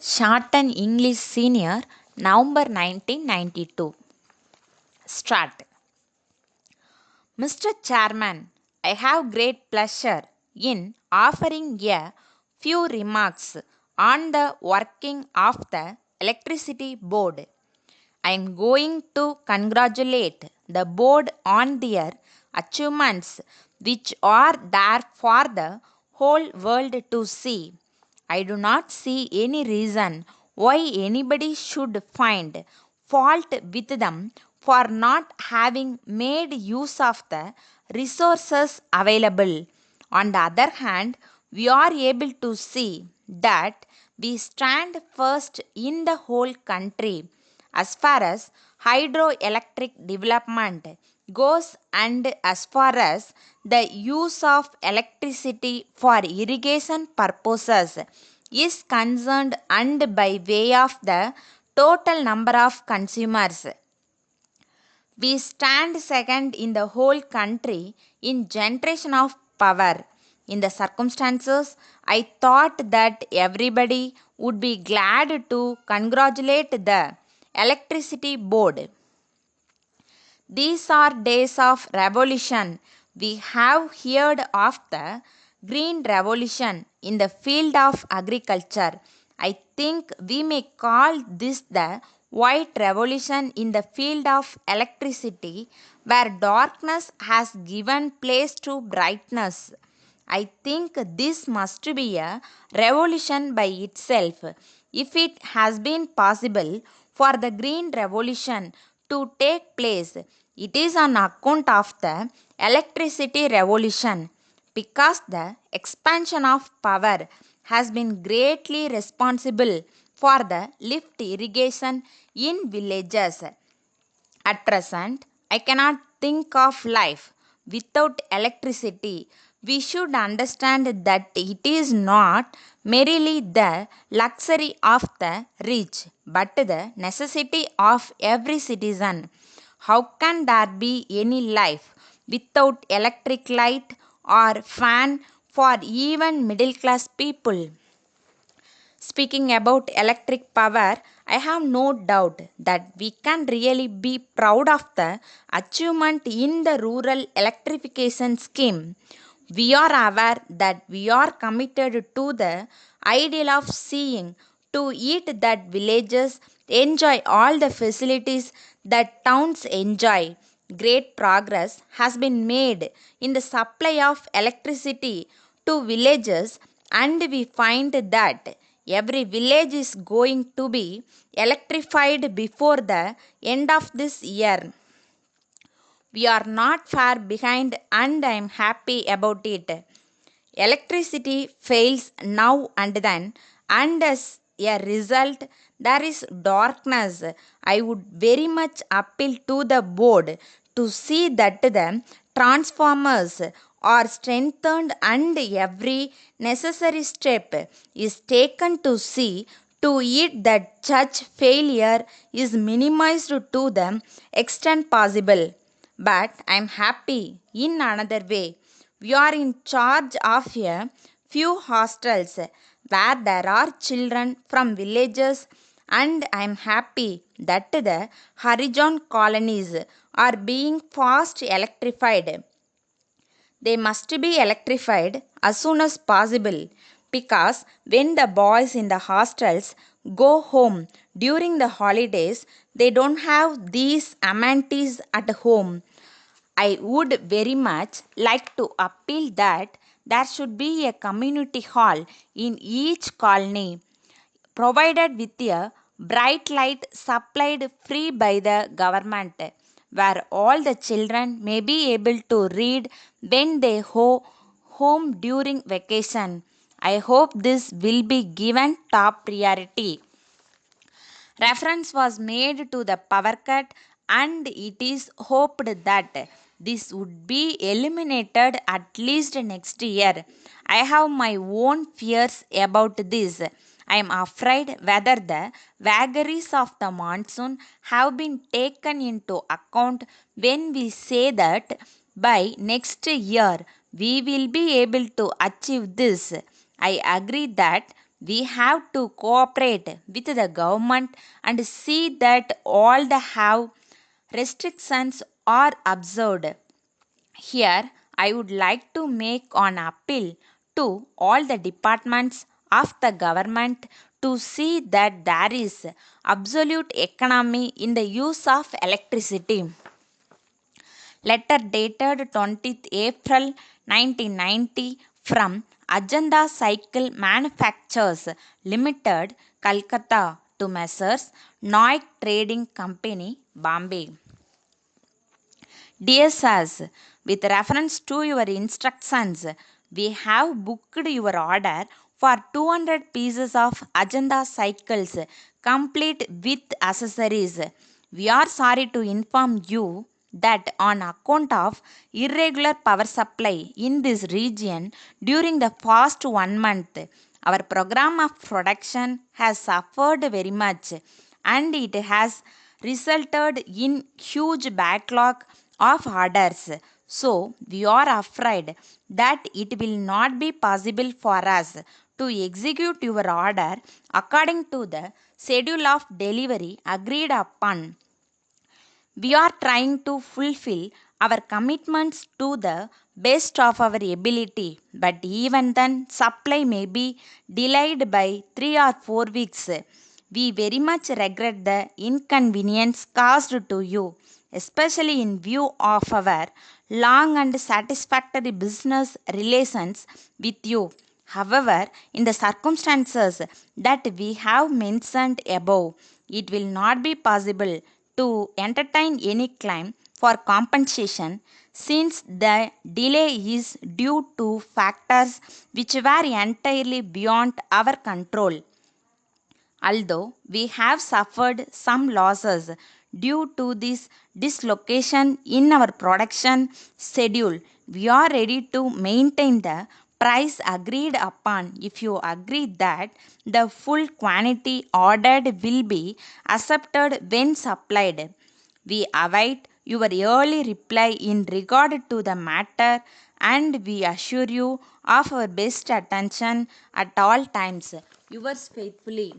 Sharton English Senior, November 1992. Start. Mr. Chairman, I have great pleasure in offering a few remarks on the working of the Electricity Board. I am going to congratulate the board on their achievements, which are there for the whole world to see. I do not see any reason why anybody should find fault with them for not having made use of the resources available. On the other hand, we are able to see that we stand first in the whole country as far as hydroelectric development goes and as far as the use of electricity for irrigation purposes is concerned and by way of the total number of consumers. We stand second in the whole country in generation of power. In the circumstances, I thought that everybody would be glad to congratulate the electricity board. These are days of revolution. We have heard of the green revolution in the field of agriculture. I think we may call this the white revolution in the field of electricity, where darkness has given place to brightness. I think this must be a revolution by itself. If it has been possible for the Green Revolution to take place, it is on account of the electricity revolution, because the expansion of power has been greatly responsible for the lift irrigation in villages. At present, I cannot think of life without electricity. We should understand that it is not merely the luxury of the rich, but the necessity of every citizen. How can there be any life without electric light or fan for even middle class people? Speaking about electric power, I have no doubt that we can really be proud of the achievement in the rural electrification scheme. We are aware that we are committed to the ideal of seeing to it that villages enjoy all the facilities that towns enjoy. Great progress has been made in the supply of electricity to villages, and we find that every village is going to be electrified before the end of this year. We are not far behind, and I am happy about it. Electricity fails now and then, and as a result, there is darkness. I would very much appeal to the board to see that the transformers are strengthened and every necessary step is taken to see to it that such failure is minimized to the extent possible. But I am happy in another way. We are in charge of a few hostels where there are children from villages, and I am happy that the horizon colonies are being fast electrified. They must be electrified as soon as possible, because when the boys in the hostels go home during the holidays, they don't have these amenities at home. I would very much like to appeal that there should be a community hall in each colony, provided with a bright light supplied free by the government, where all the children may be able to read when they home during vacation. I hope this will be given top priority. Reference was made to the power cut, and it is hoped that this would be eliminated at least next year. I have my own fears about this. I am afraid whether the vagaries of the monsoon have been taken into account when we say that by next year we will be able to achieve this. I agree that We have to cooperate with the government and see that all the have restrictions are observed. Here, I would like to make an appeal to all the departments of the government to see that there is absolute economy in the use of electricity. Letter dated 20th April 1990 from Agenda Cycle Manufacturers Limited, Calcutta to Messrs. Noik Trading Company, Bombay. Dear sirs, with reference to your instructions, we have booked your order for 200 pieces of agenda cycles complete with accessories. We are sorry to inform you that on account of irregular power supply in this region during the past 1 month, our program of production has suffered very much and it has resulted in huge backlog of orders. So, we are afraid that it will not be possible for us to execute your order according to the schedule of delivery agreed upon. We are trying to fulfill our commitments to the best of our ability, but even then, supply may be delayed by 3 or 4 weeks. We very much regret the inconvenience caused to you, especially in view of our long and satisfactory business relations with you. However, in the circumstances that we have mentioned above, it will not be possible to entertain any claim for compensation since the delay is due to factors which were entirely beyond our control. Although we have suffered some losses due to this dislocation in our production schedule, we are ready to maintain the price agreed upon if you agree that the full quantity ordered will be accepted when supplied. We await your early reply in regard to the matter and we assure you of our best attention at all times. Yours faithfully.